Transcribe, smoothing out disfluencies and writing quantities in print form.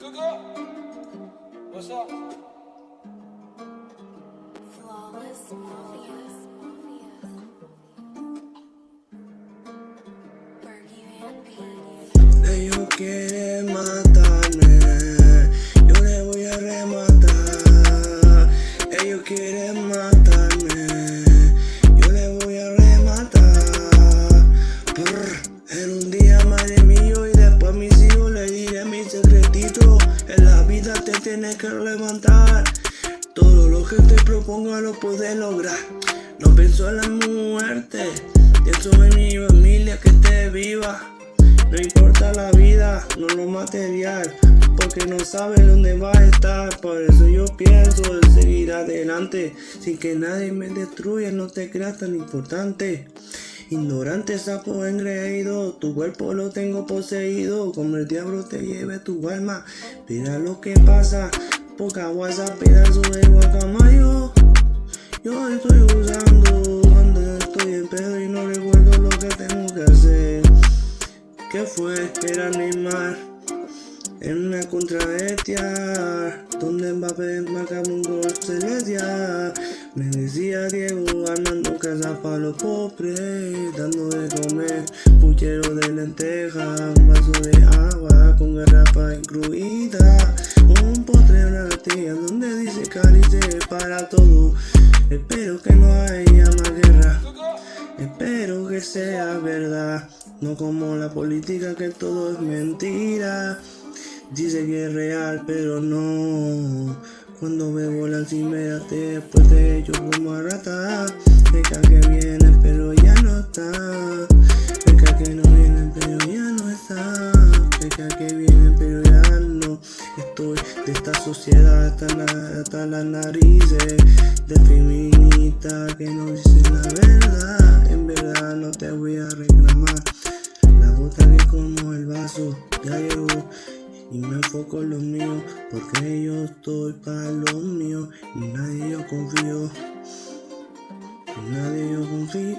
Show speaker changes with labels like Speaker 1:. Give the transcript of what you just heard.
Speaker 1: What's up?
Speaker 2: Flawless Mafias. Bergie Van P.
Speaker 3: Ellos quieren matarme, yo les voy a rematar. Ellos quieren matarme, yo les voy a rematar. En un día madre mío y después mis hijos le diré mi secretito. En la vida te tienes que levantar. Todo lo que te proponga lo puedes lograr. No pienso en la muerte, pienso en mi familia que esté viva. No importa la vida, no lo material, porque no sabes dónde va a estar. Por eso yo pienso en seguir adelante, sin que nadie me destruya. No te creas tan importante. Ignorante, sapo engreído, tu cuerpo lo tengo poseído. Como el diablo te lleve tu alma, mira lo que pasa. Poca guasa, pedazo de guacamayo. Yo estoy usando, cuando estoy en pedo y no recuerdo lo que tengo que hacer. ¿Qué fue? Era Neymar en una contrabestial, donde Mbappé marcaba un gol celestial. Me decía Diego Armando Casas para los pobres, dando de comer puchero de lenteja, un vaso de agua con garrafa incluida, un postre, una gatilla donde dice cálice para todo. Espero que no haya más guerra, espero que sea verdad, no como la política que todo es mentira. Dice que es real, pero no. Cuando me volan sin mirarte, después te echo como a rata. Peca que viene, pero ya no está. Peca que no viene, pero ya no está. Peca que viene, pero ya no. Estoy de esta sociedad hasta las narices. De feminista que no dice la verdad. En verdad no te voy a reclamar. La gota que como el vaso ya llegó. Y me enfoco en lo mío, porque yo estoy para lo mío. Y nadie yo confío, y nadie yo confío.